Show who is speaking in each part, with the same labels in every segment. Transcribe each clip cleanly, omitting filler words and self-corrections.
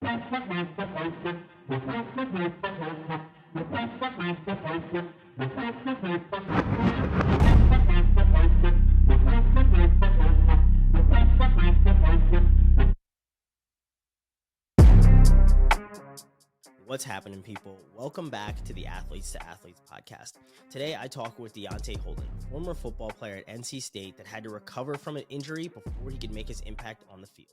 Speaker 1: What's happening, people? Welcome back to the Athletes to Athletes podcast. Today, I talk with Deonte Holden, former football player at NC State that had to recover from an injury before he could make his impact on the field.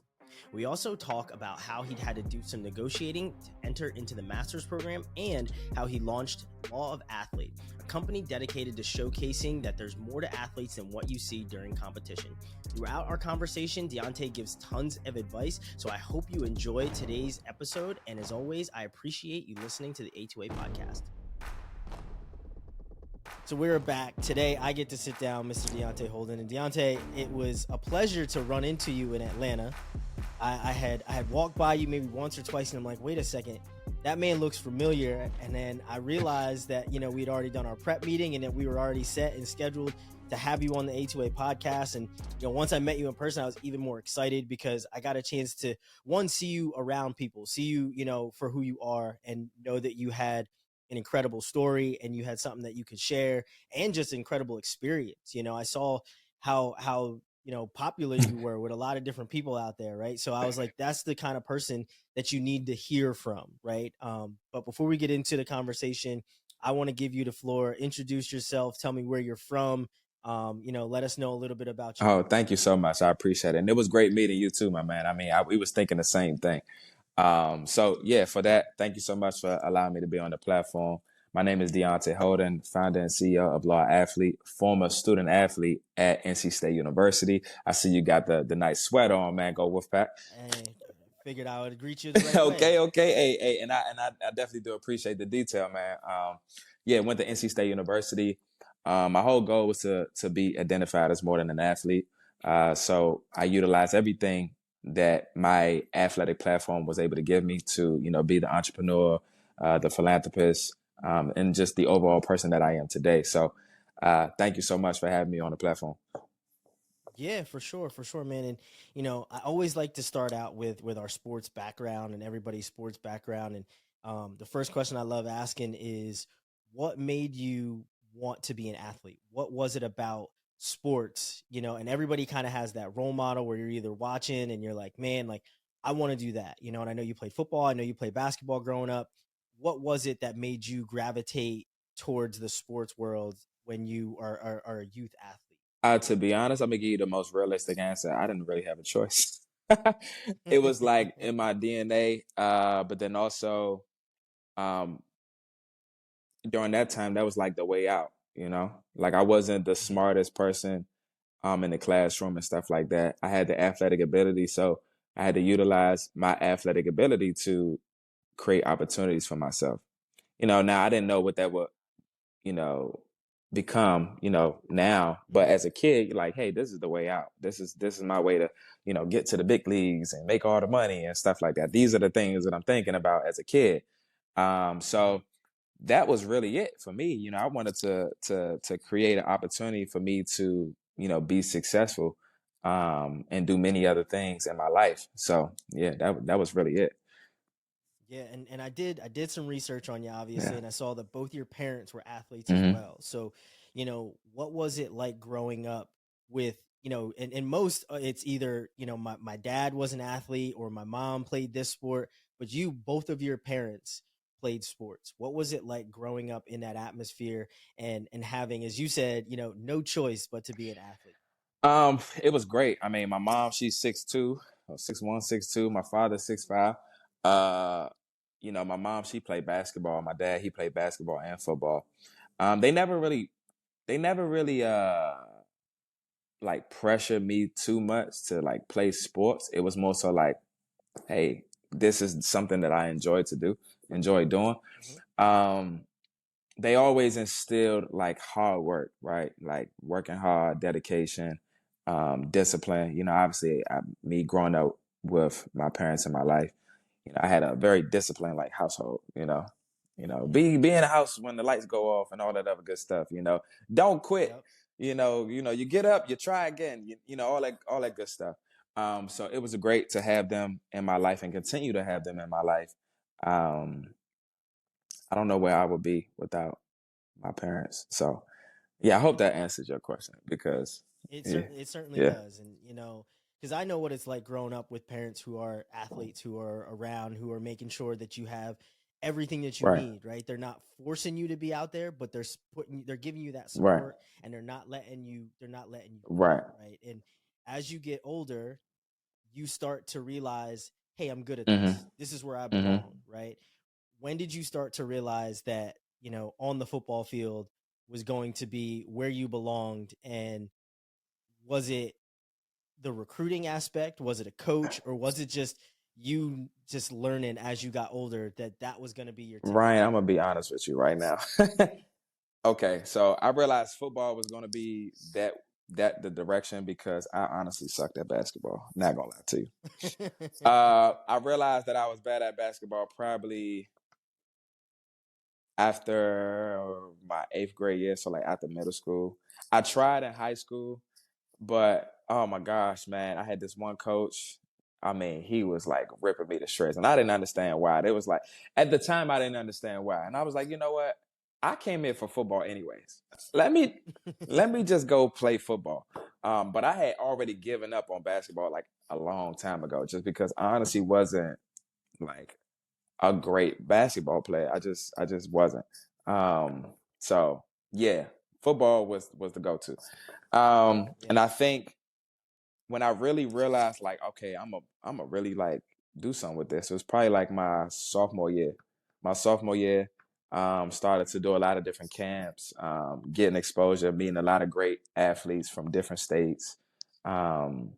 Speaker 1: We also talk about how he'd had to do some negotiating to enter into the master's program and how he launched Law of Athlete, a company dedicated to showcasing that there's more to athletes than what you see during competition. Throughout our conversation, Deonte gives tons of advice, so I hope you enjoy today's episode. And as always, I appreciate you listening to the A2A podcast. So we're back. Today, I get to sit down, Mr. Deonte Holden. And Deonte, it was a pleasure to run into you in Atlanta. I had walked by you maybe once or twice, and I'm like, wait a second, that man looks familiar. And then I realized that, we'd already done our prep meeting and that we were already set and scheduled to have you on the A2A podcast. And, once I met you in person, I was even more excited because I got a chance to, one, see you around people, see you, for who you are, and know that you had an incredible story and you had something that you could share and just incredible experience. I saw how popular you were with a lot of different people out there, right? So I was like, that's the kind of person that you need to hear from, right? But before we get into the conversation, I want to give you the floor. Introduce yourself. Tell me where you're from. Let us know a little bit about you.
Speaker 2: Oh, thank you so much. I appreciate it. And it was great meeting you too, my man. I mean, we was thinking the same thing. So yeah, for that, thank you so much for allowing me to be on the platform. My name is Deonte Holden, founder and CEO of Law Athlete, former student athlete at NC State University. I see you got the nice sweater on, man. Go Wolfpack.
Speaker 1: Hey, figured I would greet you the right way.
Speaker 2: Okay. Hey, and I definitely do appreciate the detail, man. Went to NC State University. My whole goal was to be identified as more than an athlete. So I utilized everything that my athletic platform was able to give me to, be the entrepreneur, the philanthropist, and just the overall person that I am today. So thank you so much for having me on the platform.
Speaker 1: Yeah, for sure, man. And, I always like to start out with our sports background and everybody's sports background. And the first question I love asking is, what made you want to be an athlete? What was it about sports, and everybody kind of has that role model where you're either watching and you're like, man, like I want to do that, and I know you played football. I know you played basketball growing up. What was it that made you gravitate towards the sports world when you are a youth athlete?
Speaker 2: To be honest, I'm gonna give you the most realistic answer. I didn't really have a choice. It was like in my DNA. But then also, um, during that time, that was like the way out, like I wasn't the smartest person in the classroom and stuff like that. I had the athletic ability, so I had to utilize my athletic ability to create opportunities for myself. Now I didn't know what that would, you know, become, now, but as a kid, you're like, hey, this is the way out. This is my way to, get to the big leagues and make all the money and stuff like that. These are the things that I'm thinking about as a kid. So that was really it for me. I wanted to create an opportunity for me to, be successful and do many other things in my life. So yeah, that was really it.
Speaker 1: Yeah, and I did some research on you, obviously,
Speaker 2: Yeah.
Speaker 1: and I saw that both your parents were athletes as
Speaker 2: hmm
Speaker 1: well. So, what was it like growing up with, and most it's either, my dad was an athlete or my mom played this sport, but both of your parents played sports. What was it like growing up in that atmosphere and having, as you said, no choice but to be an athlete?
Speaker 2: It was great. I mean, my mom, she's 6'2", 6'1", 6'2". My father, 6'5". Uh, my mom, she played basketball. My dad, he played basketball and football. They never really like pressured me too much to like play sports. It was more so like, hey, this is something that I enjoy doing.
Speaker 1: Mhm.
Speaker 2: Um, they always instilled like hard work, right? Like working hard, dedication, discipline. Obviously, me growing up with my parents in my life, I had a very disciplined like household. Be in the house when the lights go off and all that other good stuff. Don't quit.
Speaker 1: Yep.
Speaker 2: You get up, you try again. All that good stuff. So it was great to have them in my life and continue to have them in my life. Um, I don't know where I would be without my parents. So yeah, I hope that answers your question because yeah,
Speaker 1: It certainly
Speaker 2: yeah,
Speaker 1: does, and because I know what it's like growing up with parents who are athletes, who are around, who are making sure that you have everything that you
Speaker 2: right,
Speaker 1: need. Right? They're not forcing you to be out there, but they're giving you that
Speaker 2: right,
Speaker 1: support, and they're not letting you
Speaker 2: right.
Speaker 1: down. Right? And as you get older, you start to realize, hey, I'm good at
Speaker 2: Mhm,
Speaker 1: this. This is where I
Speaker 2: mhm.
Speaker 1: belong. Right? When did you start to realize that on the football field was going to be where you belonged, and was it the recruiting aspect? Was it a coach, or was it just you just learning as you got older that that was going to be your ticket
Speaker 2: Ryan,
Speaker 1: to
Speaker 2: I'm gonna be
Speaker 1: anywhere?
Speaker 2: honest with you right now. Okay, so I realized football was gonna be that the direction because I honestly sucked at basketball. Not gonna lie to you. I realized that I was bad at basketball probably after my 8th grade year, so like after middle school. I tried in high school, but oh my gosh, man, I had this one coach. I mean, he was like ripping me to shreds, and I didn't understand why. It was like at the time I didn't understand why, and I was like, you know what? I came here for football anyways. Let me let me just go play football. But I had already given up on basketball like a long time ago, just because I honestly wasn't like a great basketball player. I just wasn't. So yeah, football was the go to. And
Speaker 1: Yeah.
Speaker 2: I think when I really realized like, okay, I'm a really like do something with this. It was probably like my sophomore year. My sophomore year, started to do a lot of different camps, getting exposure, meeting a lot of great athletes from different states. Um,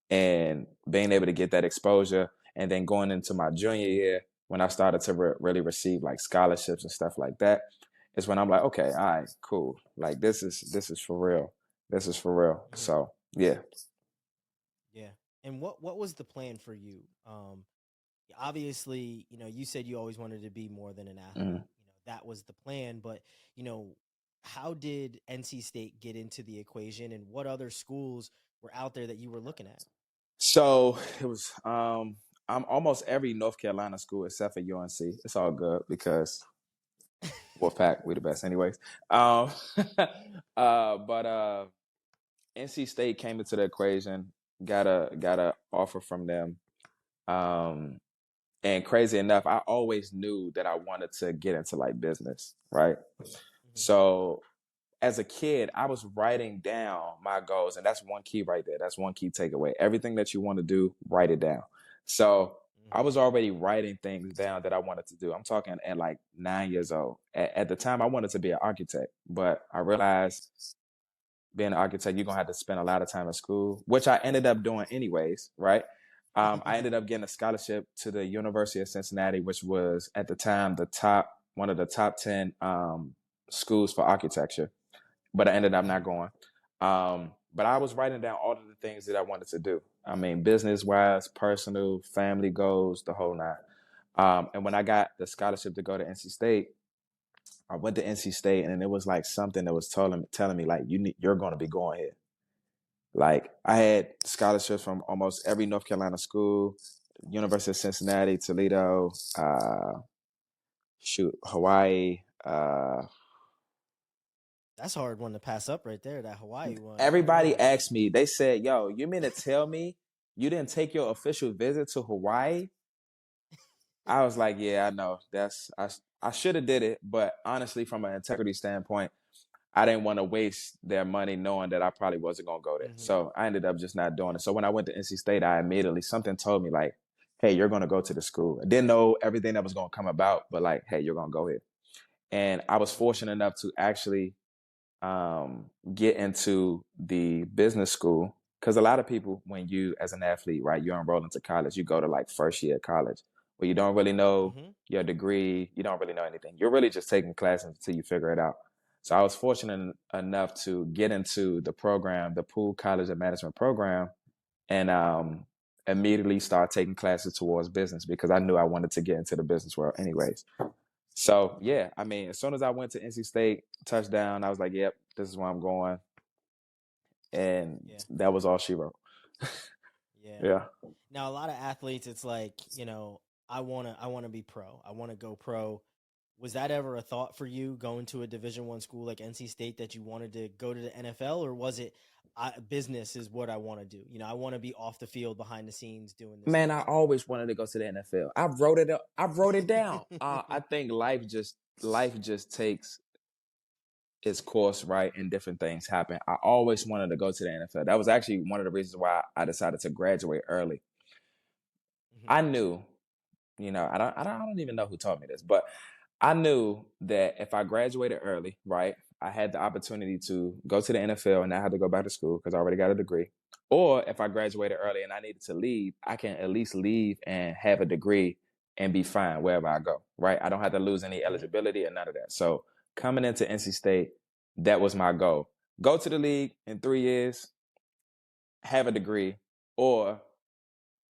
Speaker 2: and being able to get that exposure, and then going into my junior year when I started to really receive like scholarships and stuff like that is when I'm like, okay, all right, cool, like this is for real, this is for real.
Speaker 1: Mhm.
Speaker 2: So yeah.
Speaker 1: Yeah. And what was the plan for you? Obviously, you said you always wanted to be more than an
Speaker 2: Mhm.
Speaker 1: athlete. That was the plan, but you know, how did NC State get into the equation, and what other schools were out there that you were looking at?
Speaker 2: So it was I'm almost every North Carolina school except for UNC. It's all good because Wolfpack, we the best anyways. um but NC State came into the equation, got a offer from them. um And crazy enough, I always knew that I wanted to get into like business, right?
Speaker 1: Mhm.
Speaker 2: So as a kid, I was writing down my goals, and that's one key right there. That's one key takeaway. Everything that you want to do, write it down. So I
Speaker 1: Mhm.
Speaker 2: was already writing things down that I wanted to do. I'm talking at like 9 years old. At the time, I wanted to be an architect, but I realized being an architect, you're gonna have to spend a lot of time in school, which I ended up doing anyways, right? I ended up getting a scholarship to the University of Cincinnati, which was at the time one of the top 10 schools for architecture, but I ended up not
Speaker 1: Mhm.
Speaker 2: going. But I was writing down all of the things that I wanted to do. I mean, business wise, personal, family goals, the whole nine. And when I got the scholarship to go to NC State, I went to NC State, and it was like something that was telling me like you're going to be going here. Like I had scholarships from almost every North Carolina school, University of Cincinnati, Toledo, Hawaii.
Speaker 1: That's a hard one to pass up right there. That Hawaii one. I don't
Speaker 2: Everybody
Speaker 1: know.
Speaker 2: asked me. They said, "Yo, you mean to tell me you didn't take your official visit to Hawaii?" I was like, "Yeah, I know. I should have did it, but honestly, from an integrity standpoint, I didn't want to waste their money knowing that I probably wasn't gonna go there.
Speaker 1: Hmm.
Speaker 2: So I ended up just not doing
Speaker 1: Yeah.
Speaker 2: it. So when I went to NC State, I immediately something told me like, "Hey, you're gonna go to the school." I didn't know everything that was gonna come about, but like, "Hey, you're gonna go here." And I was
Speaker 1: Hmm.
Speaker 2: fortunate enough to actually get into the business school because a lot of people, when you as an athlete, right, you're enrolled into college, you go to like first year of college where you don't really know
Speaker 1: Hmm.
Speaker 2: your degree, you don't really know anything. You're really just taking classes until you figure it out. So I was fortunate enough to get into the program, the Poole College of Management program, and immediately start taking classes towards business because I knew I wanted to get into the business world anyways. So
Speaker 1: Hmm.
Speaker 2: yeah, I mean, as soon as I went to NC State, touchdown, I was like, "Yep, this is where I'm going," and
Speaker 1: Yeah.
Speaker 2: that was all she wrote.
Speaker 1: Yeah.
Speaker 2: Yeah.
Speaker 1: Now a lot of athletes, it's like, I wanna be pro. I wanna go pro. Was that ever a thought for you going to a Division I school like NC State that you wanted to go to the NFL, or was it business is what I want to do? I want to be off the field, behind the scenes, doing this
Speaker 2: Man, I
Speaker 1: stuff.
Speaker 2: always wanted to go to the NFL. I wrote it up. I wrote it down. I think life just takes its course, right, and different things happen. I always wanted to go to the NFL. That was actually one of the reasons why I decided to graduate early.
Speaker 1: Mhm.
Speaker 2: I knew, I don't even know who taught me this, but I knew that if I graduated early, right, I had the opportunity to go to the NFL and not have to go back to school because I already got a degree. Or if I graduated early and I needed to leave, I can at least leave and have a degree and be fine wherever I go, right? I don't have to lose any
Speaker 1: Mhm.
Speaker 2: eligibility or none of that. So coming into NC State, that was my goal. Go to the league in 3 years, have a degree, or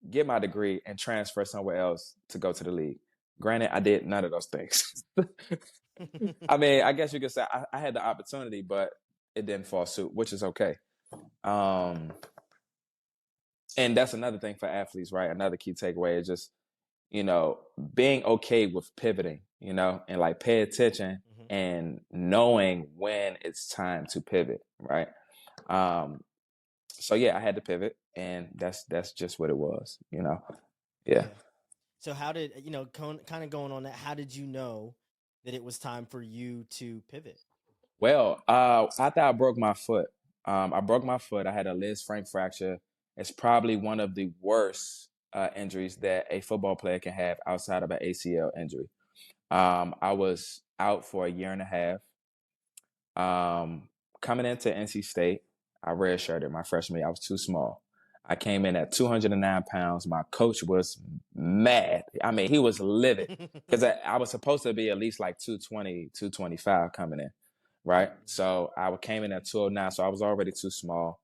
Speaker 2: get my degree and transfer somewhere else to go to the league. Granted, I did none of those things. I mean, I guess you could say I had the opportunity, but it didn't fall suit, which is okay. Um, and that's another thing for athletes, right? Another key takeaway is just, you know, being okay with pivoting, and like pay attention
Speaker 1: Mhm.
Speaker 2: and knowing when it's time to pivot, right? Um, so yeah, I had to pivot, and that's just what it was. Yeah.
Speaker 1: Yeah. So how did kind of going on that? How did you know that it was time for you to pivot?
Speaker 2: Well, after I broke my foot, I broke my foot. I had a Liz Frank fracture. It's probably one of the worst injuries that a football player can have outside of an ACL injury. I was out for a year and a half. Um, Coming into NC State, I redshirted my freshman year. I was too small. I came in at 209 pounds. My coach was mad. I mean, he was livid because I was supposed to be at least like 220, 225 coming in, right?
Speaker 1: Mhm.
Speaker 2: So I came in at 209, so I was already too small.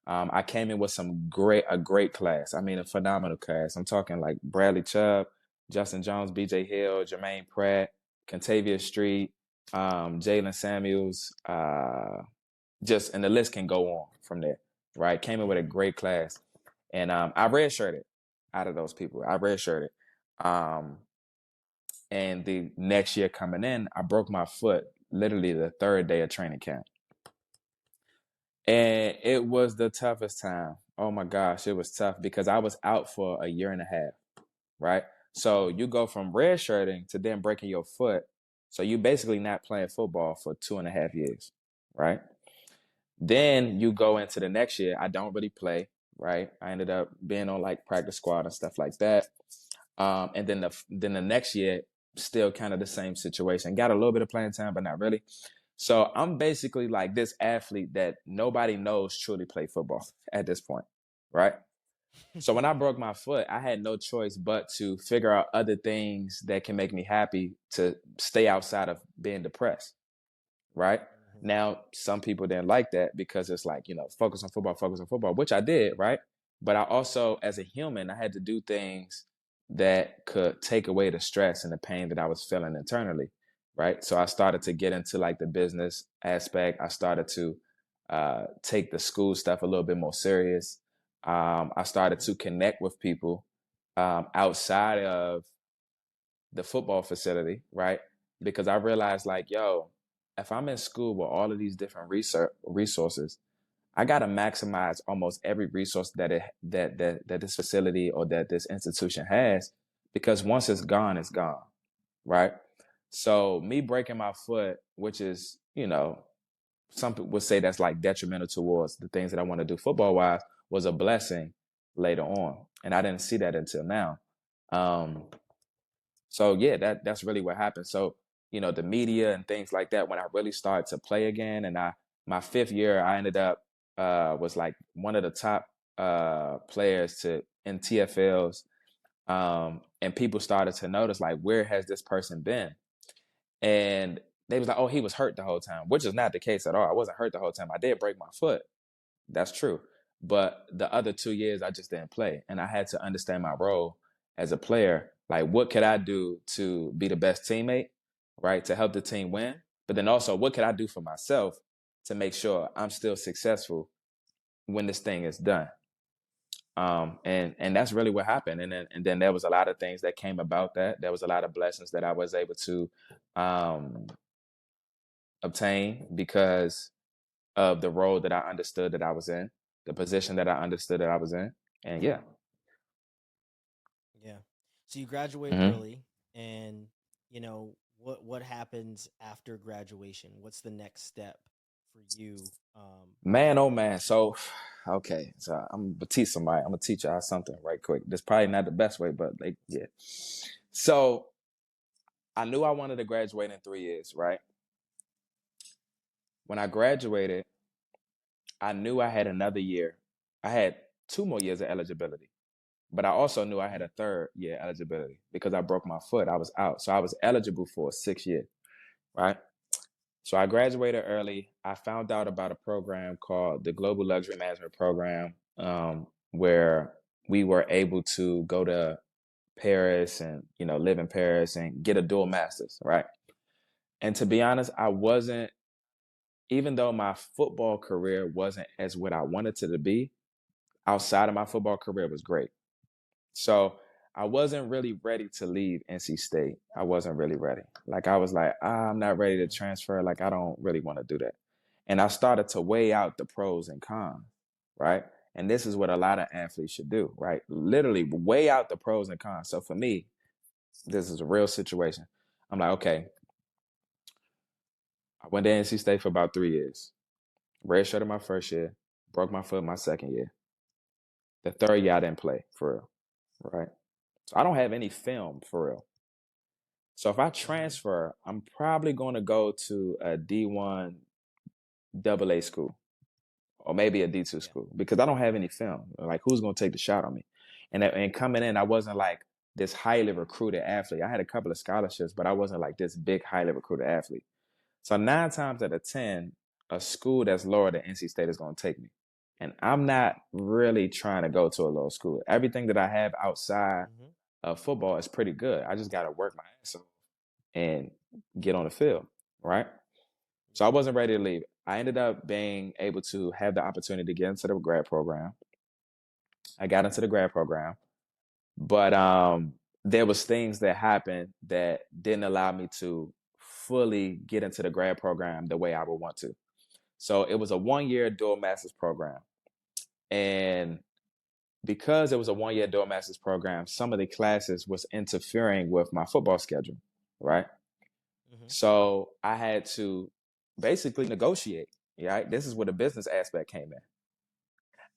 Speaker 2: I came in with a great class. I mean, a phenomenal class. I'm talking like Bradley Chubb, Justin Jones, B.J. Hill, Jermaine Pratt, Contavia Street, Jalen Samuels, and the list can go on from there, right? Came in with a
Speaker 1: Mhm.
Speaker 2: great class, and I redshirted out of those people. I redshirted, um, and the next year coming in, I broke my foot literally the third day of training camp, and it was the toughest time. Oh my gosh, it was tough because I was out for a year and a half, right? So
Speaker 1: Mhm.
Speaker 2: you go from redshirting to then breaking your foot. So you basically not playing football for 2.5 years, right? Then you go into the next year. I don't really play, right? I ended up being on like practice squad and stuff like that. And then the next year, still kind of the same situation. Got a little bit of playing time, but not really. So I'm basically like this athlete that nobody knows truly play football at this point, right? So when I broke my foot, I had no choice but to figure out other things that can make me happy to stay outside of being depressed, right?
Speaker 1: Mhm.
Speaker 2: Now, some people didn't like that because it's like, focus on football, which I did, right? But I also, as a human, I had to do things that could take away the stress and the pain that I was feeling internally, right? So I started to get into like the business aspect. I started to take the school stuff a little bit more serious. I started
Speaker 1: Mhm.
Speaker 2: to connect with people outside of the football facility, right? Because I realized, like, yo, if I'm in school with all of these different resources, I gotta maximize almost every resource that this facility or that this institution has, because once it's gone, right? So me breaking my foot, which is, some people would say that's like detrimental towards the things that I want to do football wise, was a blessing later on, and I didn't see that until now. Um, so yeah, that's really what happened. So, the media and things like that, when I really started to play again, and my fifth year, I ended up was like one of the top players to in TFLs. And people started to notice, like, where has this person been? And they was like, oh, he was hurt the whole time, which is not the case at all. I wasn't hurt the whole time. I did break my foot. That's true. But the other 2 years, I just didn't play. And I had to understand my role as a player. Like, what could I do to be the best teammate, right? To help the team win. But then also, what could I do for myself to make sure I'm still successful when this thing is done? And that's really what happened. And then there was a lot of things that came about that. There was a lot of blessings that I was able to um, obtain because of the role that I understood that I was in, the position that I understood that I was in. And yeah.
Speaker 1: Yeah. So you graduate
Speaker 2: hmm
Speaker 1: early, and what happens after graduation? What's the next step for you?
Speaker 2: Man, oh
Speaker 1: After
Speaker 2: man. So, okay. So I'm gonna teach somebody. I'm gonna teach y'all something right quick. This probably not the best way, but like, yeah. So I knew I wanted to graduate in 3 years, right? When I graduated, I knew I had another year. I had 2 more years of eligibility, but I also knew I had
Speaker 1: Mhm.
Speaker 2: a third year eligibility because I broke my foot. I was out. So I was eligible for a 6 year, right? So I graduated early. I found out about a program called the Global Luxury Management Program, where we were able to go to Paris and live in Paris and get a dual master's, right? And to be honest, I wasn't, even though my football career wasn't as what I wanted it to be, outside of my football career was great. So I wasn't really ready to leave NC State. I wasn't really ready. Like I was like, I'm not ready to
Speaker 1: Mhm.
Speaker 2: transfer. Like I don't really want to do that. And I started to weigh out the pros and cons, right? And this is what a lot of athletes should do, right? Literally weigh out the pros and cons. So for me, this is a real situation. I'm like, okay, I went to NC State for about 3 years. Redshirted my first year, broke my foot my second year. The third year I didn't play for real, right? So I don't have any film for real. So if I
Speaker 1: Mhm.
Speaker 2: transfer, I'm probably going to go to a D1 AA school or maybe a D2
Speaker 1: Yeah.
Speaker 2: school because I don't have any film. Like who's going to take the shot on me? And coming in, I wasn't like this highly recruited athlete. I had a couple of scholarships, but I wasn't like this big highly recruited athlete. So 9 times out of 10, a school that's lower than NC State is going to take me. And I'm not really trying to go to a low school. Everything that I have outside
Speaker 1: Mhm.
Speaker 2: of football is pretty good. I just got to work my ass off and get on the field, right? So I
Speaker 1: Yeah.
Speaker 2: wasn't ready to leave. I ended up being able to have the opportunity to get into the grad program. I got into the grad program, but there was things that happened that didn't allow me to fully get into the grad program the way I would want to. So it was a 1 year dual master's program. And because it was a 1 year dual master's program, some of the classes was interfering with my football schedule, right?
Speaker 1: Mhm.
Speaker 2: So I had to basically negotiate. Right. This is where the business aspect came in.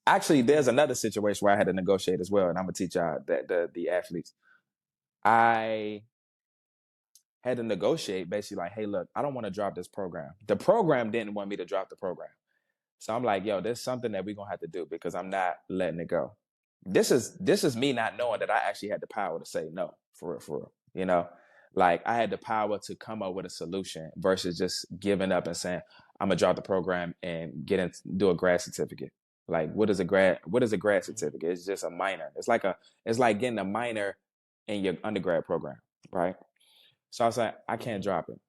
Speaker 2: Actually, there's
Speaker 1: Mhm.
Speaker 2: another situation where I had to negotiate as well, and I'm gonna teach y'all that the athletes. I had to negotiate basically like, hey, look, I don't want to drop this program. The program didn't want me to drop the program. So I'm like, yo, there's something that we're gonna have to do because I'm not letting it go. This is me not knowing
Speaker 1: Mhm.
Speaker 2: that I actually had the power to say no, for real, for real. Like I had the power to come up with a solution versus just giving up and saying, I'm gonna drop the program and do a grad certificate. Like what is a grad
Speaker 1: Mhm.
Speaker 2: certificate? It's just a minor. It's like getting a minor in your undergrad program, right? So I was like, I can't
Speaker 1: Mhm.
Speaker 2: drop it.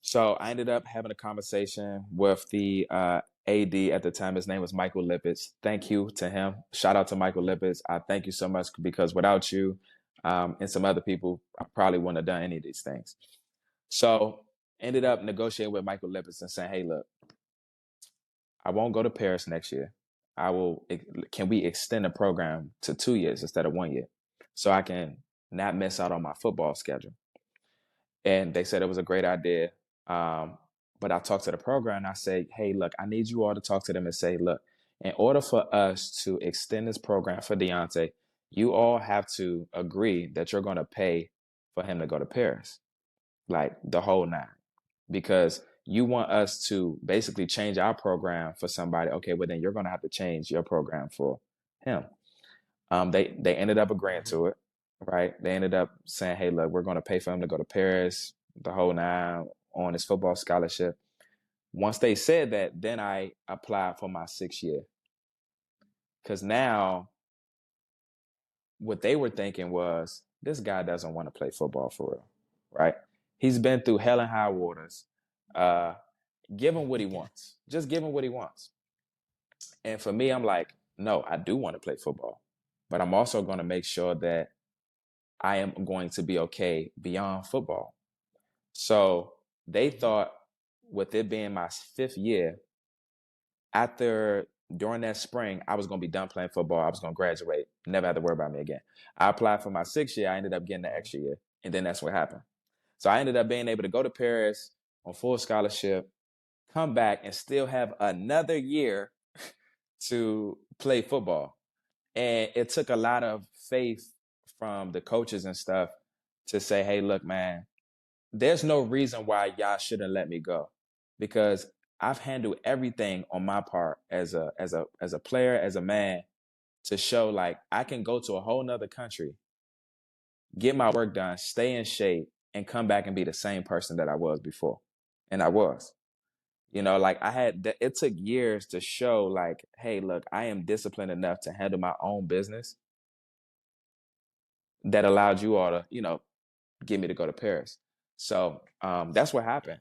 Speaker 2: So I ended up having a conversation with the AD at the time. His name was Michael Lippitz. Thank you to him. Shout out to Michael
Speaker 1: Mhm.
Speaker 2: Lippitz. I thank you so much because without you and some other people, I probably wouldn't have done any of these things. So ended up negotiating with Michael Lippitz and saying, hey, look, I won't go to Paris next year. I will. Can we extend the program to 2 years instead of 1 year so I can not miss out on my football schedule? And they said it was a great idea. Um, but I talked to the program and I said, hey, look, I need you all to talk to them and say, look, in order for us to extend this program for Deonte, you all have to agree that you're going to pay for him to go to Paris, like the whole nine, because you want us to basically change our program for somebody. Okay, well, then you're going to have to change your program for him. They ended up agreeing
Speaker 1: Mhm.
Speaker 2: to it, right? They ended up saying, "Hey, look, we're going to pay for him to go to Paris, the whole nine, on his football scholarship." Once they said that, then I applied for my 6 year because now what they were thinking was this guy doesn't want to play football for real, right? He's been through hell and high waters. Uh, give him what he
Speaker 1: Yeah.
Speaker 2: wants. Just give him what he wants. And for me, I'm like, no, I do want to play football, but I'm also going to make sure that I am going to be okay beyond football. So they thought, with it being my 5th year, during that spring, I was going to be done playing football. I was going to graduate, never have to worry about me again. I applied for my 6th year. I ended up getting the extra year. And then that's what happened. So I ended up being able to go to Paris on full scholarship, come back, and still have another year to play football. And it took a lot of faith from the coaches and stuff to say, hey, look, man, there's no reason why y'all shouldn't let me go, because I've handled everything on my part as a player, as a man, to show like I can go to a whole nother country, get my work done, stay in shape, and come back and be the same person that I was before. And I was. Like it took years to show like, hey, look, I am disciplined enough to handle my own business that allowed you all to, get me to go to Paris. So that's what happened.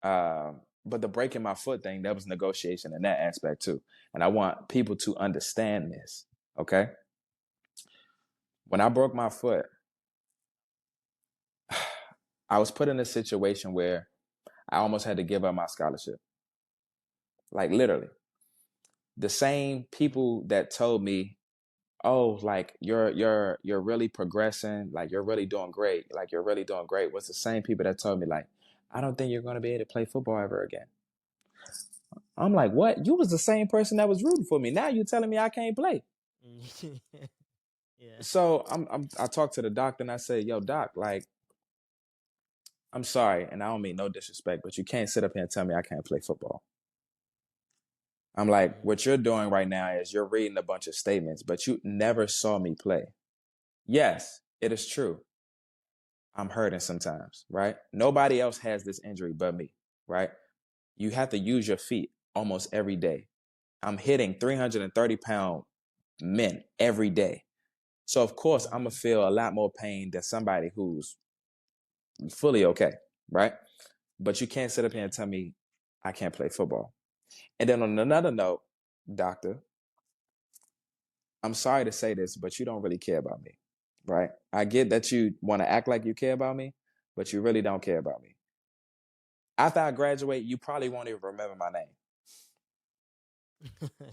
Speaker 2: But the breaking my foot thing, that was negotiation in that aspect too. And I want people to understand this, okay? When I broke my foot, I was put in a situation where I almost had to give up my scholarship. Like literally. The same people that told me, oh, like you're really progressing, like you're really doing great, was the same people that told me like, I don't think you're going to be able to play football ever again. I'm like, what? You was the same person that was rooting for me. Now you're telling me I can't play.
Speaker 1: Yeah.
Speaker 2: So I talked to the doctor and I said, yo, doc, like, I'm sorry, and I don't mean no disrespect, but you can't sit up here and tell me I can't play football. I'm like, what you're doing right now is you're reading a bunch of statements, but you never saw me play. Yes, it is true. I'm hurting sometimes, right? Nobody else has this injury but me, right? You have to use your feet almost every day. I'm hitting 330-pound men every day. So, of course, I'm going to feel a lot more pain than somebody who's fully okay, right? But you can't sit up here and tell me I can't play football. And then on another note, doctor, I'm sorry to say this, but you don't really care about me, right? I get that you want to act like you care about me, but you really don't care about me. After I graduate, you probably won't even remember my name.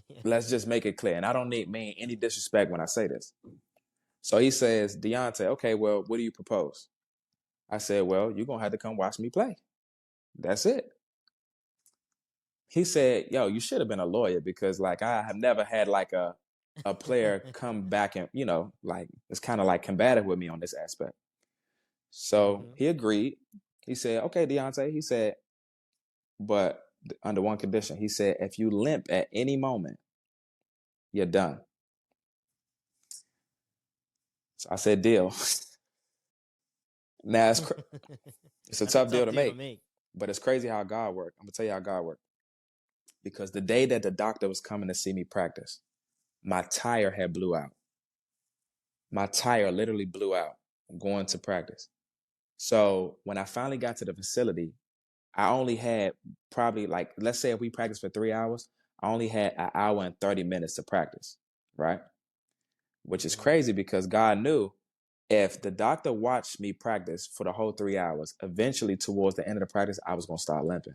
Speaker 1: Yeah.
Speaker 2: Let's just make it clear. And I don't mean any disrespect when I say this. So he says, Deonte, okay, well, what do you propose? I said, well, you're going to have to come watch me play. That's it. He said, yo, you should have been a lawyer, because like I have never had like a player come back and, like it's kind of like combative with me on this aspect. So he agreed. He said, okay, Deonte, he said, but under one condition. He said, if you limp at any moment, you're done. So I said, deal. Now it's a tough deal to make, but it's crazy how God worked. I'm gonna tell you how God worked. Because the day that the doctor was coming to see me practice, my tire had blew out. My tire literally blew out going to practice. So when I finally got to the facility, I only had probably like, let's say if we practiced for 3 hours, I only had an hour and 30 minutes to practice, right? Which is crazy, because God knew if the doctor watched me practice for the whole 3 hours, eventually towards the end of the practice, I was going to start limping.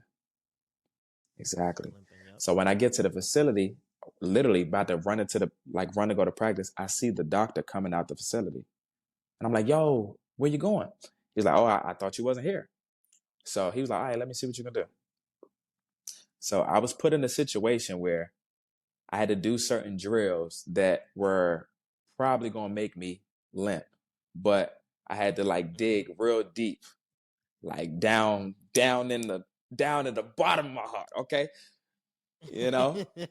Speaker 2: Exactly. So when I get to the facility, literally about to run to go to practice, I see the doctor coming out the facility. And I'm like, yo, where you going? He's like, oh, I thought you wasn't here. So he was like, all right, let me see what you can do. So I was put in a situation where I had to do certain drills that were probably going to make me limp, but I had to like dig real deep, like down in the bottom of my heart. Okay.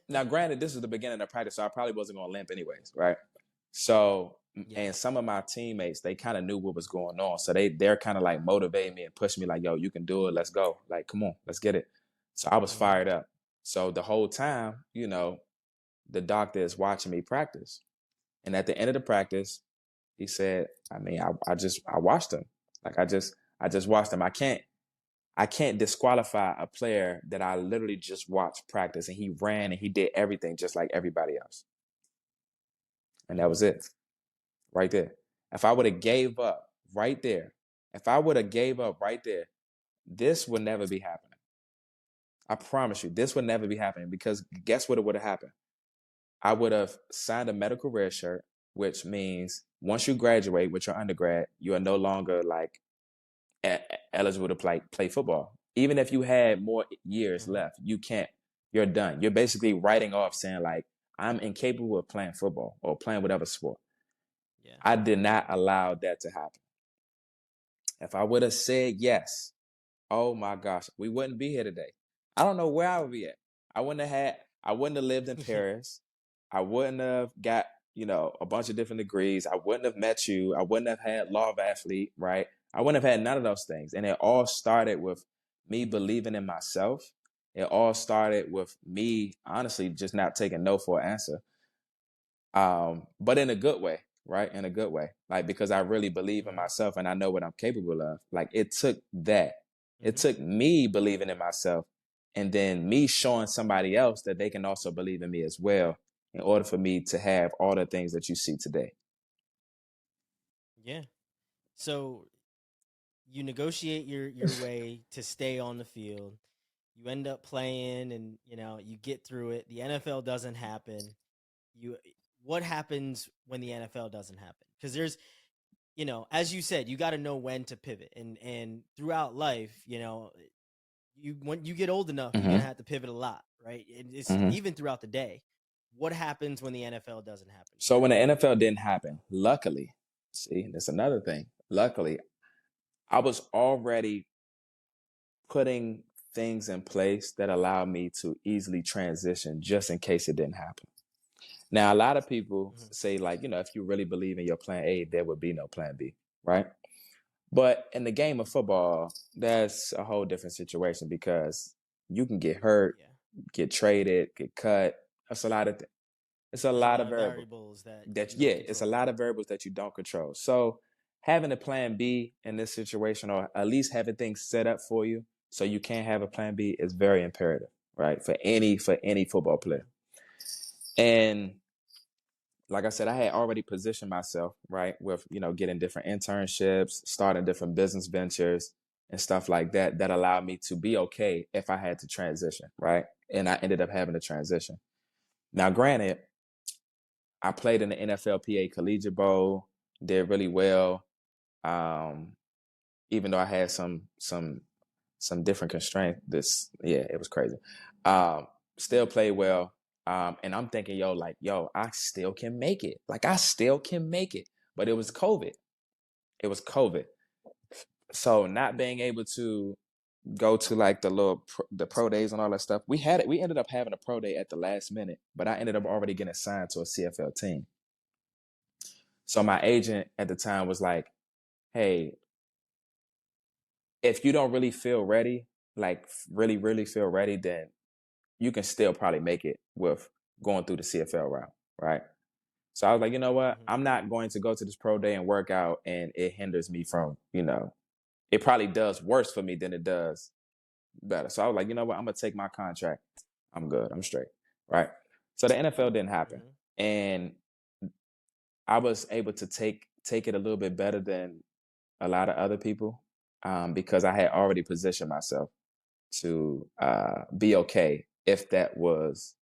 Speaker 2: Now granted, this is the beginning of practice, so I probably wasn't going to limp anyways. Right. So, and some of my teammates, they kind of knew what was going on. So they're kind of like motivating me and pushing me like, yo, you can do it. Let's go. Like, come on, let's get it. So I was fired up. So the whole time, the doctor is watching me practice. And at the end of the practice, he said, I mean, I watched him. Like I just watched him. I can't disqualify a player that I literally just watched practice and he ran and he did everything just like everybody else. And that was it right there. If I would have gave up right there, this would never be happening. I promise you, this would never be happening because guess what would have happened? I would have signed a medical red shirt, which means once you graduate with your undergrad, you are no longer like eligible to play football. Even if you had more years left, you can't. You're done. You're basically writing off saying like, I'm incapable of playing football or playing whatever sport.
Speaker 1: Yeah.
Speaker 2: I did not allow that to happen. If I would have said yes, oh my gosh, we wouldn't be here today. I don't know where I would be at. I wouldn't have lived in Paris. I wouldn't have got, a bunch of different degrees. I wouldn't have met you. I wouldn't have had law of athlete, right? I wouldn't have had none of those things. And it all started with me believing in myself. It all started with me, honestly, just not taking no for an answer. But in a good way, right? In a good way. Like, because I really believe in myself and I know what I'm capable of. Like, it took that. It took me believing in myself and then me showing somebody else that they can also believe in me as well in order for me to have all the things that you see today.
Speaker 1: Yeah. So you negotiate your way to stay on the field. You end up playing, and you get through it. The NFL doesn't happen. What happens when the NFL doesn't happen? Because there's, as you said, you got to know when to pivot, and throughout life, when you get old enough, you're gonna have to pivot a lot, right? And it's even throughout the day. What happens when the NFL doesn't happen?
Speaker 2: So when the NFL didn't happen, luckily, see, that's another thing. Luckily, I was already putting things in place that allowed me to easily transition just in case it didn't happen. Now, a lot of people say, like, if you really believe in your plan A, there would be no plan B, right? But in the game of football, that's a whole different situation because you can get hurt, get traded, get cut. That's a lot of things. It's a lot of
Speaker 1: variables that
Speaker 2: it's a lot of variables that you don't control. So having a plan B in this situation, or at least having things set up for you so you can have a plan B, is very imperative, right? For any football player. And like I said, I had already positioned myself, right, with, getting different internships, starting different business ventures and stuff like that, that allowed me to be okay if I had to transition, right? And I ended up having to transition. Now, granted, I played in the NFLPA Collegiate Bowl, did really well. Even though I had some different constraints, it was crazy. Still played well. And I'm thinking, I still can make it. Like, I still can make it. But it was COVID. So not being able to go to like the pro days and all that stuff. We ended up having a pro day at the last minute, but I ended up already getting signed to a CFL team. So my agent at the time was like, hey, if you don't really feel ready, like really, really feel ready, then you can still probably make it with going through the CFL route, right? So I was like, you know what? I'm not going to go to this pro day and work out, and it hinders me from, it probably does worse for me than it does better. So I was like, you know what? I'm going to take my contract. I'm good. I'm straight, right? So the NFL didn't happen. And I was able to take it a little bit better than a lot of other people because I had already positioned myself to be okay if that was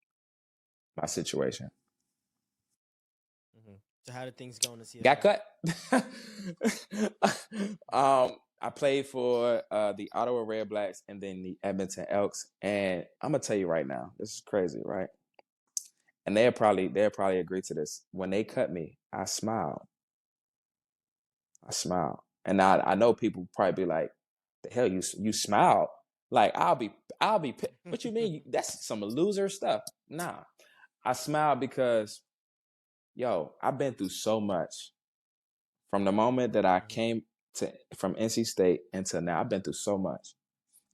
Speaker 2: my situation.
Speaker 1: So how did things go in the CFL?
Speaker 2: Got cut. I played for the Ottawa Red Blacks and then the Edmonton Elks, and I'm gonna tell you right now, this is crazy, right? And they'll probably agree to this. When they cut me, I smiled. And now I know people probably be like, "The hell you smiled?" Like I'll be. What you mean? That's some loser stuff. Nah, I smiled because, I've been through so much from the moment that I came from NC State until now. I've been through so much,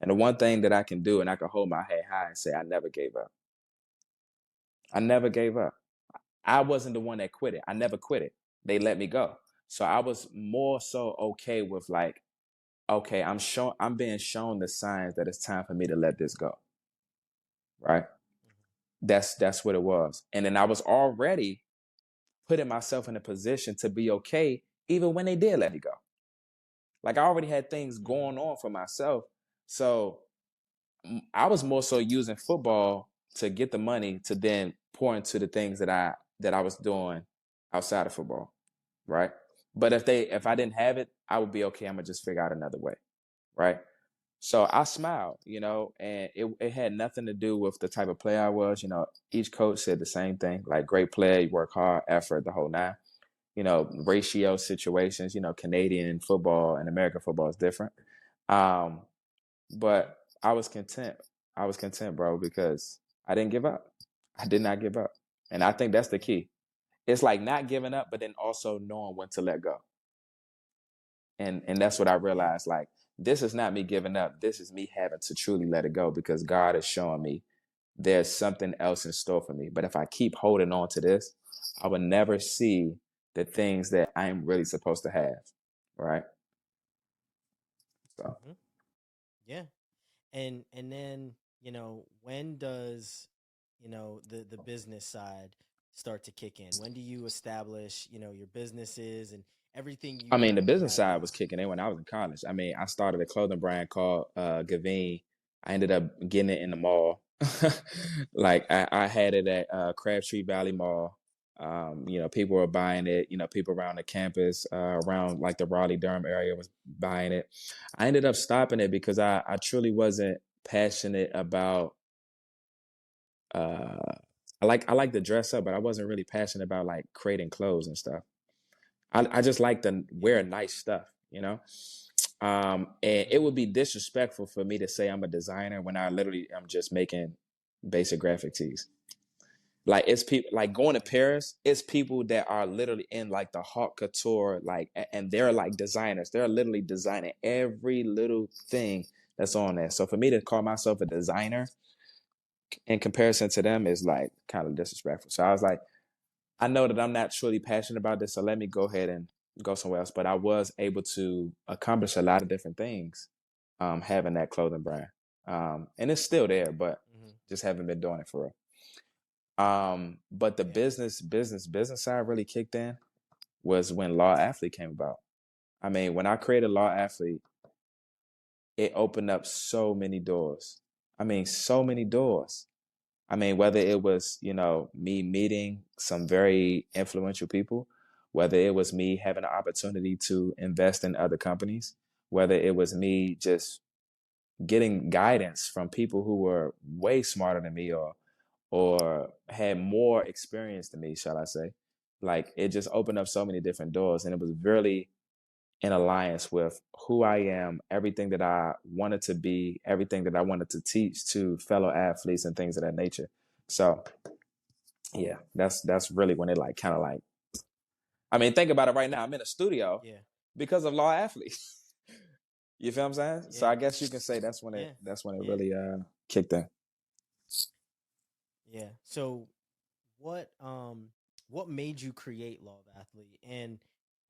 Speaker 2: and the one thing that I can do, and I can hold my head high and say, I never gave up. I never gave up. I wasn't the one that quit it. I never quit it. They let me go. So I was more so okay with like, okay, I'm being shown the signs that it's time for me to let this go. Right? That's what it was. And then I was already putting myself in a position to be okay even when they did let me go. Like I already had things going on for myself. So I was more so using football to get the money to then pour into the things that I was doing outside of football. Right. But if I didn't have it, I would be okay. I'm gonna just figure out another way. Right. So I smiled, and it had nothing to do with the type of player I was. Each coach said the same thing, like great player, you work hard, effort, the whole nine. Ratio situations, Canadian football and American football is different. But I was content. I was content, bro, because I didn't give up. I did not give up. And I think that's the key. It's like not giving up, but then also knowing when to let go. And that's what I realized. Like, this is not me giving up. This is me having to truly let it go because God is showing me there's something else in store for me. But if I keep holding on to this, I will never see the things that I'm really supposed to have. Right. So
Speaker 1: Yeah. And then, when does, the business side start to kick in? When do you establish, your businesses and everything you
Speaker 2: I mean, the
Speaker 1: currently
Speaker 2: business
Speaker 1: have
Speaker 2: side
Speaker 1: now?
Speaker 2: was kicking in when I was in college. I mean, I started a clothing brand called Gavin. I ended up getting it in the mall. Like I had it at Crabtree Valley Mall. People were buying it. People around the campus, around like the Raleigh Durham area was buying it. I ended up stopping it because I truly wasn't passionate about. I like to dress up, but I wasn't really passionate about like creating clothes and stuff. I just like to wear
Speaker 1: Yeah.
Speaker 2: nice stuff. And it would be disrespectful for me to say I'm a designer when I literally am just making basic graphic tees. Like it's people like going to Paris, it's people that are literally in like the haute couture, like and they're like designers. They're literally designing every little thing that's on there. So for me to call myself a designer in comparison to them is like kind of disrespectful. So I was like, I know that I'm not truly passionate about this, so let me go ahead and go somewhere else. But I was able to accomplish a lot of different things, having that clothing brand, and it's still there, but just haven't been doing it for real. But the
Speaker 1: Yeah.
Speaker 2: business side really kicked in was when Law Athlete came about. I mean, when I created Law Athlete, it opened up so many doors. I mean, so many doors. I mean, whether it was, me meeting some very influential people, whether it was me having an opportunity to invest in other companies, whether it was me just getting guidance from people who were way smarter than me or had more experience than me, shall I say. Like it just opened up so many different doors and it was really in alliance with who I am, everything that I wanted to be, everything that I wanted to teach to fellow athletes and things of that nature. So yeah, that's really when it like kind of like, I mean, think about it right now. I'm in a studio
Speaker 1: Yeah.
Speaker 2: because of Law Athlete. You feel what I'm saying? So
Speaker 1: Yeah.
Speaker 2: I guess you can say that's when it
Speaker 1: Yeah.
Speaker 2: that's when it
Speaker 1: Yeah.
Speaker 2: really kicked in.
Speaker 1: Yeah. So what made you create Law of Athlete, and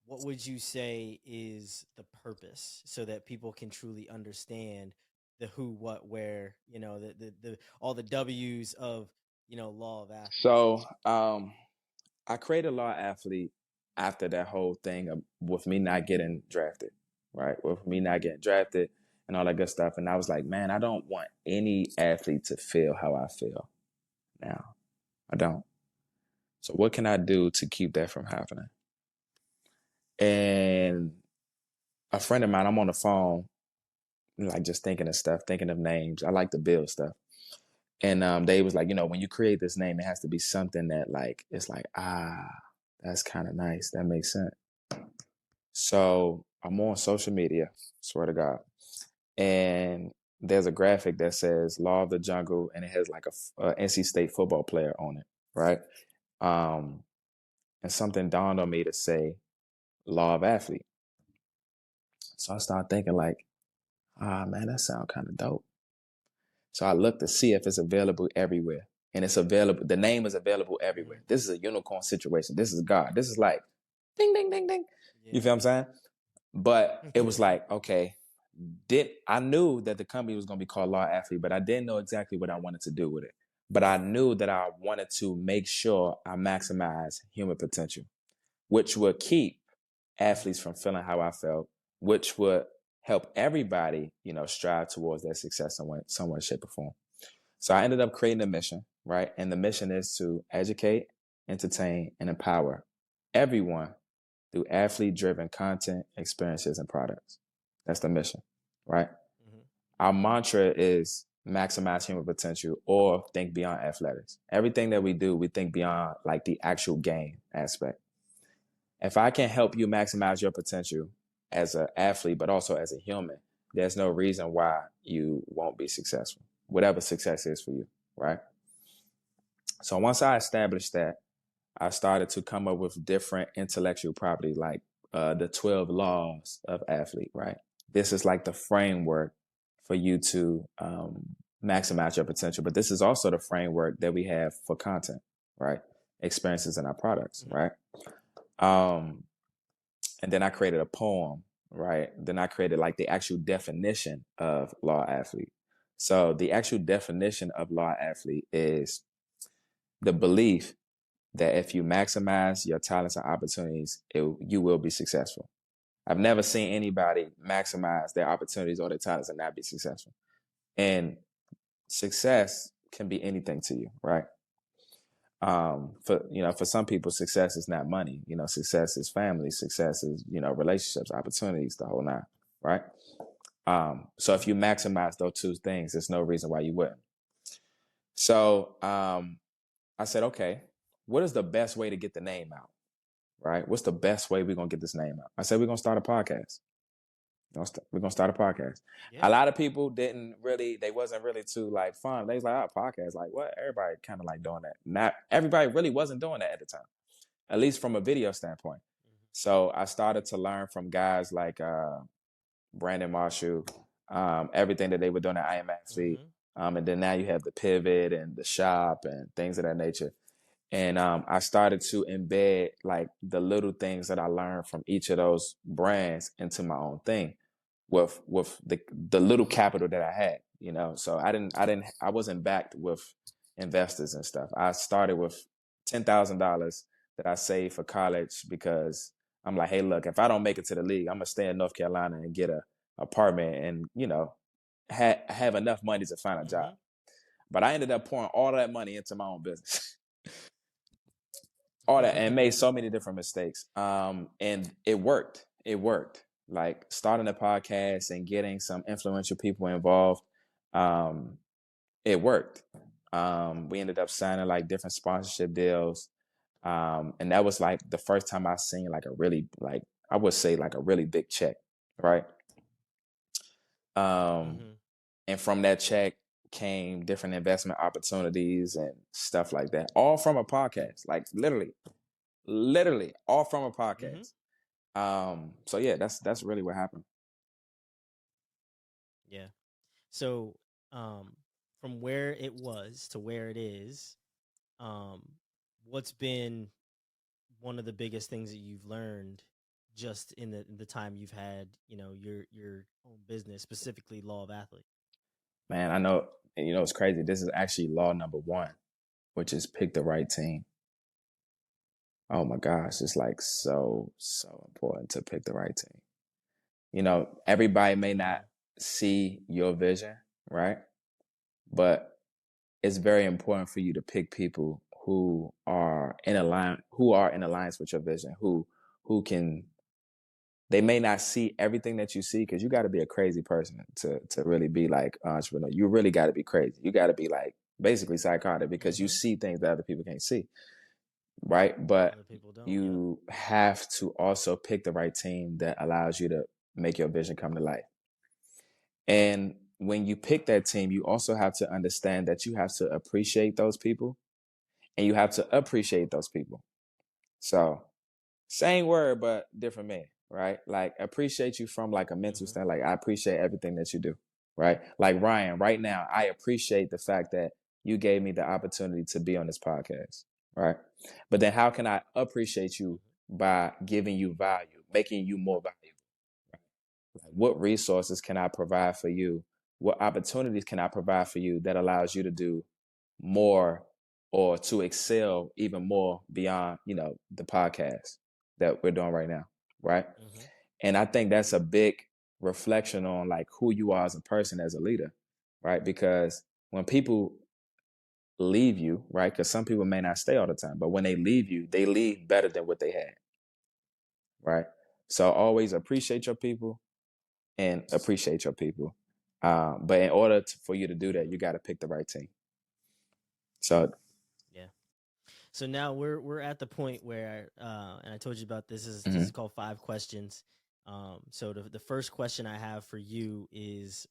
Speaker 1: what would you say is the purpose so that people can truly understand the who, what, where, the all the W's of, Law of Athlete?
Speaker 2: So I created Law Athlete after that whole thing with me not getting drafted, right? With me not getting drafted and all that good stuff. And I was like, man, I don't want any athlete to feel how I feel now. I don't. So what can I do to keep that from happening? And a friend of mine, I'm on the phone, like just thinking of stuff, thinking of names. I like to build stuff. And they was like, when you create this name, it has to be something that like, it's like, that's kind of nice. That makes sense. So I'm on social media, swear to God. And there's a graphic that says Law of the Jungle and it has like a NC State football player on it, right? Um, and something dawned on me to say Law of Athlete. So I started thinking like, man, that sounds kind of dope. So I looked to see if it's available everywhere. And it's available. The name is available everywhere. This is a unicorn situation. This is God. This is like ding, ding, ding, ding. You
Speaker 1: Yeah.
Speaker 2: feel what I'm saying? But it was like, okay, I knew that the company was going to be called Law Athlete, but I didn't know exactly what I wanted to do with it. But I knew that I wanted to make sure I maximize human potential, which would keep athletes from feeling how I felt, which would help everybody, strive towards their success in some way, shape, or form. So I ended up creating a mission, right? And the mission is to educate, entertain, and empower everyone through athlete-driven content, experiences, and products. That's the mission, right?
Speaker 1: Mm-hmm.
Speaker 2: Our mantra is maximize human potential or think beyond athletics. Everything that we do, we think beyond like the actual game aspect. If I can help you maximize your potential as an athlete, but also as a human, there's no reason why you won't be successful, whatever success is for you, right? So once I established that, I started to come up with different intellectual property, like the 12 laws of athlete, right? This is like the framework for you to maximize your potential. But this is also the framework that we have for content, right? Experiences in our products, right? And then I created a poem, right? Then I created like the actual definition of law athlete. So the actual definition of law athlete is the belief that if you maximize your talents and opportunities, you will be successful. I've never seen anybody maximize their opportunities or their talents and not be successful. And success can be anything to you, right? For some people, success is not money. Success is family. Success is, relationships, opportunities, the whole nine, right? So if you maximize those two things, there's no reason why you wouldn't. So I said, okay, what is the best way to get the name out, right? What's the best way we're going to get this name out? I said, we're going to start a podcast. We're going to start a podcast. Yeah. A lot of people they wasn't really too like fun. They was like, oh, podcast, like what? Everybody kind of like doing that. Not everybody really wasn't doing that at the time, at least from a video standpoint. Mm-hmm. So I started to learn from guys like Brandon Marshall, everything that they were doing at I Am Athlete. Mm-hmm. And then now you have the Pivot and the Shop and things of that nature. And I started to embed like the little things that I learned from each of those brands into my own thing with the little capital that I had, So I wasn't backed with investors and stuff. I started with $10,000 that I saved for college because I'm like, hey, look, if I don't make it to the league, I'm gonna stay in North Carolina and get a apartment and have enough money to find a job. But I ended up pouring all that money into my own business. All that, and made so many different mistakes. And it worked. Like starting a podcast and getting some influential people involved. It worked. We ended up signing like different sponsorship deals. And that was like the first time I seen like a really, like, I would say like a really big check. Right. And from that check came different investment opportunities and stuff like that, all from a podcast, like literally all from a podcast. So yeah, that's really what happened.
Speaker 1: Yeah. So from where it was to where it is, what's been one of the biggest things that you've learned just in the time you've had, your own business, specifically Law of Athlete?
Speaker 2: Man, I know, it's crazy. This is actually law number 1, which is pick the right team. Oh my gosh, it's like so important to pick the right team. Everybody may not see your vision, right? But it's very important for you to pick people who are in alliance with your vision, who can. They may not see everything that you see, because you got to be a crazy person to really be like entrepreneur. You really got to be crazy. You got to be like basically psychotic, because you see things that other people can't see. Right. But you have to also pick the right team that allows you to make your vision come to life. And when you pick that team, you also have to understand that you have to appreciate those people, and you have to appreciate those people. So same word, but different man, right? Like appreciate you from like a mental stand. Like I appreciate everything that you do, right? Like Ryan, right now, I appreciate the fact that you gave me the opportunity to be on this podcast, right? But then how can I appreciate you by giving you value, making you more valuable? Like, what resources can I provide for you? What opportunities can I provide for you that allows you to do more or to excel even more beyond, the podcast that we're doing right now, right?
Speaker 1: Mm-hmm.
Speaker 2: And I think that's a big reflection on like who you are as a person, as a leader, right? Because when people leave you, right? Because some people may not stay all the time, but when they leave you, they leave better than what they had, right? So always appreciate your people and appreciate your people. But in order for you to do that,
Speaker 1: Mm-hmm.
Speaker 2: you got to pick the right team. So,
Speaker 1: Yeah. So now we're at the point where, and I told you about this. This
Speaker 2: mhm.
Speaker 1: is called 5 questions. So the first question I have for you is,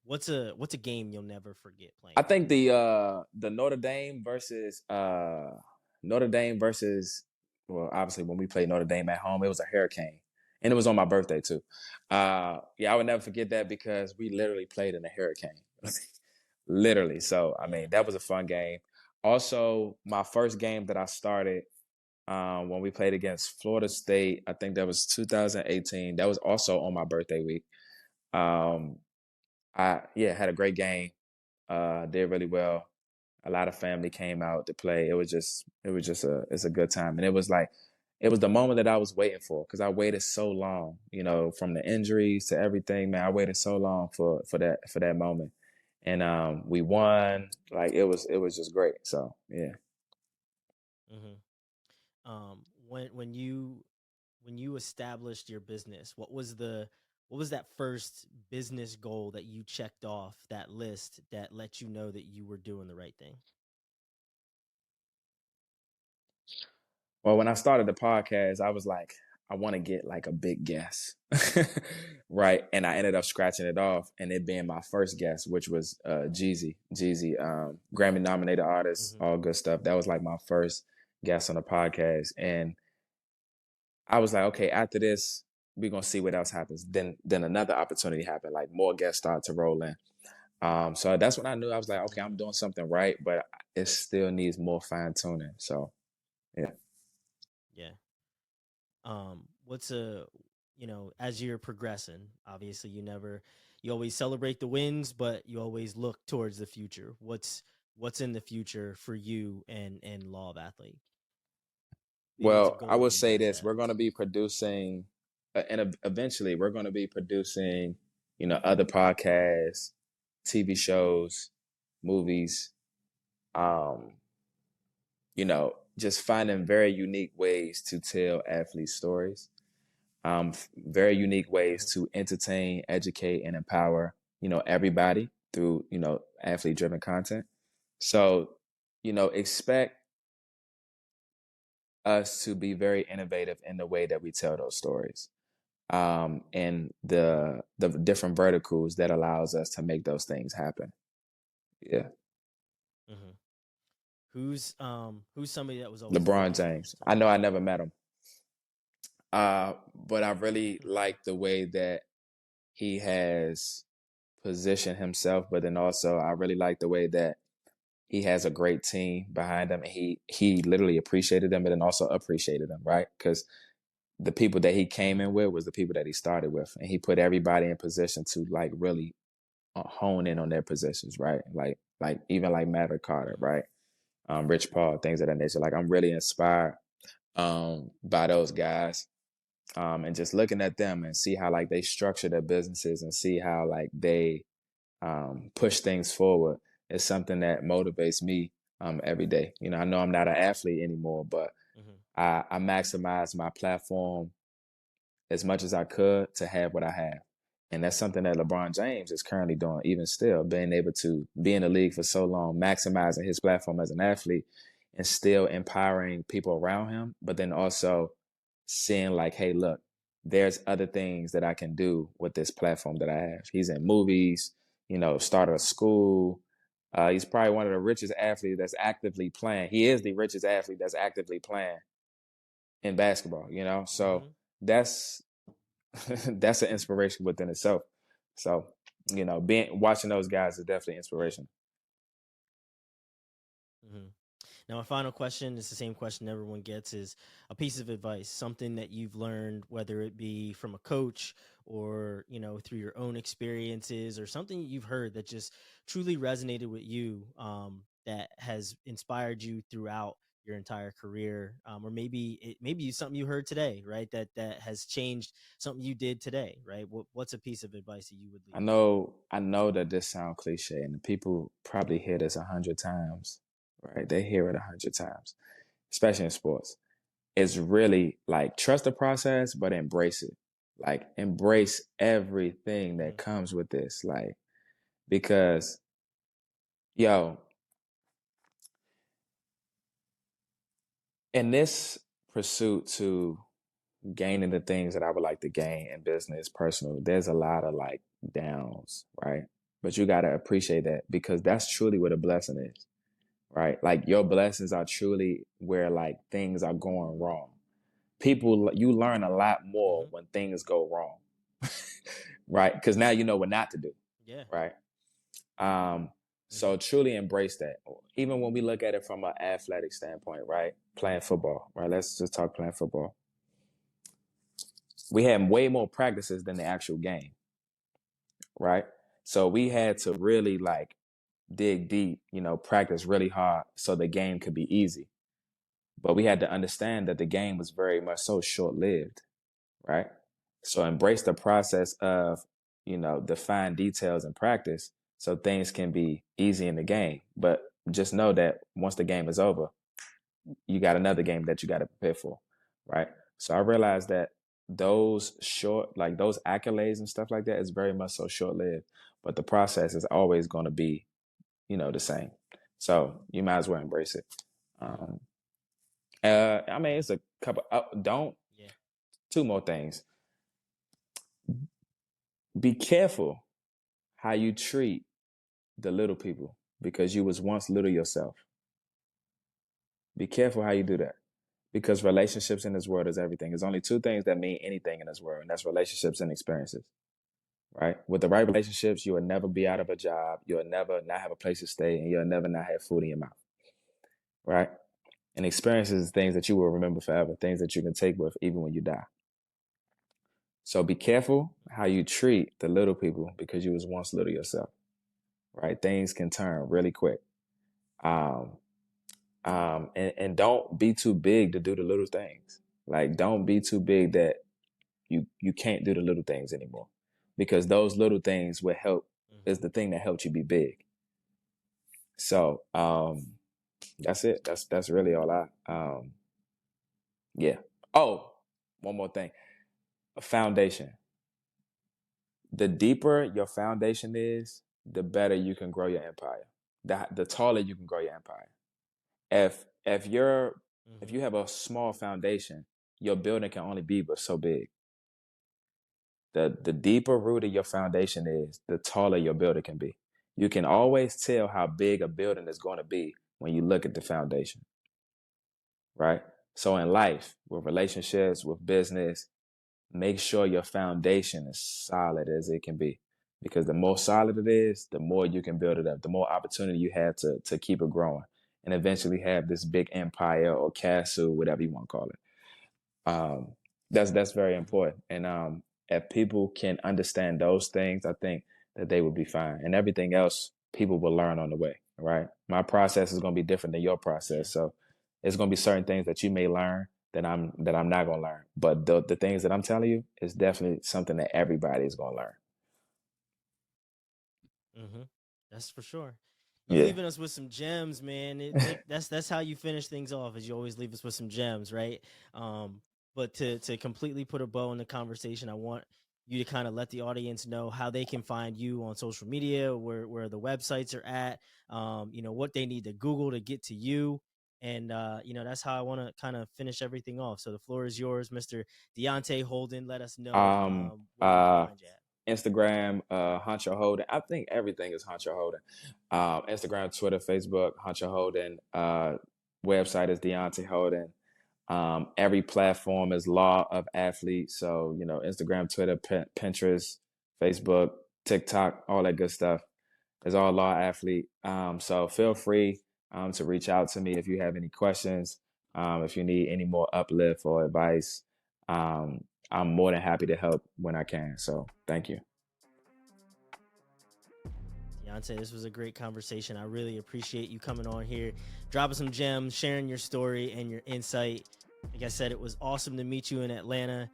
Speaker 1: what's a game you'll never forget
Speaker 2: I
Speaker 1: playing?
Speaker 2: think the Notre Dame versus, well, obviously when we played Notre Dame at home, it was a hurricane, and it was on my birthday too. Yeah, I would never forget that because we literally played in a hurricane, literally. So I
Speaker 1: Yeah.
Speaker 2: mean, that was a fun game. Also, my first game that I started, when we played against Florida State, I think that was 2018. That was also on my birthday week. Um, I yeah had a great game. Did really well. A lot of family came out to play. It was just it's a good time, and it was the moment that I was waiting for because I waited so long, from the injuries to everything. Man, I waited so long for that moment, and we won. Like it was just great. So yeah.
Speaker 1: Mm-hmm. When you established your business, what was that first business goal that you checked off that list that let you know that you were doing the right thing?
Speaker 2: Well, when I started the podcast, I was like, I want to get like a big guest. Right. And I ended up scratching it off and it being my first guest, which was Jeezy. Jeezy, Grammy nominated artist,
Speaker 1: Mm-hmm.
Speaker 2: all good stuff. That was like my first guest on the podcast. And I was like, okay, after this, we're gonna see what else happens. Then another opportunity happened, like more guests started to roll in. So that's when I knew I was like, okay, I'm
Speaker 1: Mm-hmm.
Speaker 2: doing something right, but it still needs more fine tuning. So yeah.
Speaker 1: Yeah. What's a as you're progressing, obviously you always celebrate the wins, but you always look towards the future. What's in the future for you and Law of Athlete? What's a
Speaker 2: Well, I
Speaker 1: goal
Speaker 2: will
Speaker 1: that you
Speaker 2: say
Speaker 1: guys
Speaker 2: this:
Speaker 1: have?
Speaker 2: we're going to be producing, eventually, we're going to be producing, other podcasts, TV shows, movies. Um, just finding very unique ways to tell athlete stories. Very unique ways
Speaker 1: Mm-hmm.
Speaker 2: to entertain, educate, and empower, everybody through, athlete-driven content. So, expect us to be very innovative in the way that we tell those stories. And the different verticals that allows us to make those things happen. Yeah.
Speaker 1: Mm-hmm. Who's somebody that was always a
Speaker 2: LeBron
Speaker 1: role model
Speaker 2: James.
Speaker 1: to
Speaker 2: I
Speaker 1: you?
Speaker 2: know I never met him. But I really
Speaker 1: Mm-hmm.
Speaker 2: like the way that he has positioned himself, but then also I really like the way that he has a great team behind him and he literally appreciated them, but then also appreciated them, right? Because the people that he came
Speaker 1: Mm-hmm.
Speaker 2: in with was the people that he started with, and he put everybody in position to like really hone in on their positions, right? Like even like Maverick Carter,
Speaker 1: Mm-hmm.
Speaker 2: right? Rich Paul, things of that nature. Like I'm really inspired by those guys. And just looking at them and see how like they structure their businesses and see how like they push things forward is something that motivates me every day. I know I'm not an athlete anymore, but
Speaker 1: Mm-hmm.
Speaker 2: I maximize my platform as much as I could to have what I have. And that's something that LeBron James is currently doing, even still, being able to be in the league for so long, maximizing his platform as an athlete and still empowering people around him, but then also seeing like, hey, look, there's other things that I can do with this platform that I have. He's in movies, started a school. He's probably one of the richest athletes that's actively playing. He is the richest athlete that's actively playing in basketball. So
Speaker 1: Mm-hmm.
Speaker 2: that's that's an inspiration within itself. So, being watching those guys is definitely
Speaker 1: Yeah.
Speaker 2: inspiration.
Speaker 1: Mm-hmm. Now, my final question is the same question everyone gets: is a piece of advice, something that you've learned, whether it be from a coach or through your own experiences, or something you've heard that just truly resonated with you, that has inspired you throughout your entire career, or maybe it's something you heard today, right? That has changed something you did today, right? What's a piece of advice that you would
Speaker 2: I
Speaker 1: leave?
Speaker 2: know, I know that this sounds cliche, and the people probably hear this 100 times, right? They hear it 100 times, especially in sports. It's really like trust the process, but embrace it. Like embrace everything that
Speaker 1: Mm-hmm.
Speaker 2: comes with this. Like because yo, in this pursuit to gaining the things that I would like to gain in business, personal, there's a lot of like downs, right? But you gotta appreciate that because that's truly what a blessing is, right? Like your blessings are truly where like things are going wrong. People, you learn a lot more
Speaker 1: Mm-hmm.
Speaker 2: when things go wrong, right? Because now you know what not to do,
Speaker 1: Yeah.
Speaker 2: right? Um,
Speaker 1: Mm-hmm.
Speaker 2: so truly embrace that. Even when we look at it from an athletic standpoint, right? Playing football, right? Let's just talk playing football. We had way more practices than the actual game, right? So we had to really like dig deep, practice really hard so the game could be easy. But we had to understand that the game was very much so short lived, right? So embrace the process of, the fine details in practice so things can be easy in the game. But just know that once the game is over, you got another game that you got to prepare for, right? So I realized that those short, like those accolades and stuff like that is very much so short lived, but the process is always going to be, the same. So you might as well embrace it.
Speaker 1: Mm-hmm.
Speaker 2: Um, I mean, it's a couple. Don't
Speaker 1: Yeah.
Speaker 2: two more things. Be careful how you treat the little people because you was once little yourself. Be careful how you do
Speaker 1: Mm-hmm.
Speaker 2: that because relationships in this world is everything. There's only two things that mean anything in this world, and that's relationships and experiences, right? With the right relationships, you will never be out of a job. You'll never not have a place to stay, and you'll never not have food in your mouth, right? And experiences is things that you will remember forever, things that you can take with even when you die. So be careful how you treat the little people because you was once little yourself, right? Things can turn really quick. Um, and don't be too big to do the little things. Like don't be too big that you can't do the little things anymore, because those little things will help
Speaker 1: Mm-hmm.
Speaker 2: is the thing that helps you be big. So that's it. That's really all I yeah. Oh, one more thing. A foundation. The deeper your foundation is, the better you can grow your empire. The taller you can grow your empire. If
Speaker 1: Mm-hmm.
Speaker 2: you have a small foundation, your building can only be but so big. The deeper rooted your foundation is, the taller your building can be. You can always tell how big a building is going to be when you look at the foundation, right? So in life, with relationships, with business, make sure your foundation is solid as it can be. Because the more solid it is, the more you can build it up, the more opportunity you have to keep it growing and eventually have this big empire or castle, whatever you want to call it. Um, that's very
Speaker 1: Mm-hmm.
Speaker 2: important. And if people can understand those things, I think that they would be fine. And everything else, people will learn on the way. Right? My process is going to be different than your
Speaker 1: Yeah.
Speaker 2: process, so it's going to be certain things that you may learn that I'm not going to learn. But the things that I'm telling you is definitely something that everybody is going to learn.
Speaker 1: Mm-hmm. That's for sure. You
Speaker 2: Yeah.
Speaker 1: leaving us with some gems, man. That's how you finish things off. Is you always leave us with some gems, right? Um, but to completely put a bow in the conversation, I want you to kind of let the audience know how they can find you on social media, where the websites are at, what they need to Google to get to you. And that's how I want to kind of finish everything off. So the floor is yours, Mr. Deonte Holden. Let us know
Speaker 2: Um.
Speaker 1: where we can find you at.
Speaker 2: Instagram, Huncho Holden. I think everything is Huncho Holden. Instagram, Twitter, Facebook, Huncho Holden. Website is Deonte Holden. Every platform is Law of Athlete. So, Instagram, Twitter, Pinterest, Facebook, TikTok, all that good stuff is all Law Athlete. So feel free. to reach out to me if you have any questions, if you need any more uplift or advice. I'm more than happy to help when I can. So thank you.
Speaker 1: Deonte, this was a great conversation. I really appreciate you coming on here, dropping some gems, sharing your story and your insight. Like I said, it was awesome to meet you in Atlanta.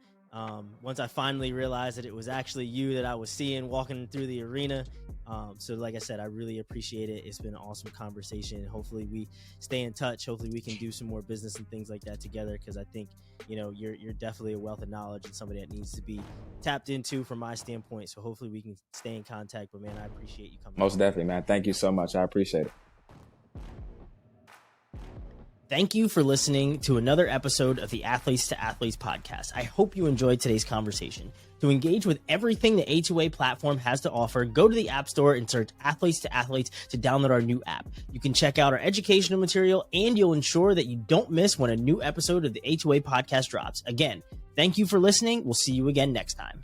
Speaker 1: Once I finally realized that it was actually you that I was seeing walking through the arena. So like I said, I really appreciate it. It's been an awesome conversation. Hopefully we stay in touch. Hopefully we can do some more business and things like that together. Cause I think, you're definitely a wealth of knowledge and somebody that needs to be tapped into from my standpoint. So hopefully we can stay in contact, but man, I appreciate you coming.
Speaker 2: Most definitely, man. Thank you so much. I appreciate it.
Speaker 1: Thank you for listening to another episode of the Athletes to Athletes podcast. I hope you enjoyed today's conversation. To engage with everything the A2A platform has to offer, go to the App Store and search Athletes to Athletes to download our new app. You can check out our educational material, and you'll ensure that you don't miss when a new episode of the A2A podcast drops. Again, thank you for listening. We'll see you again next time.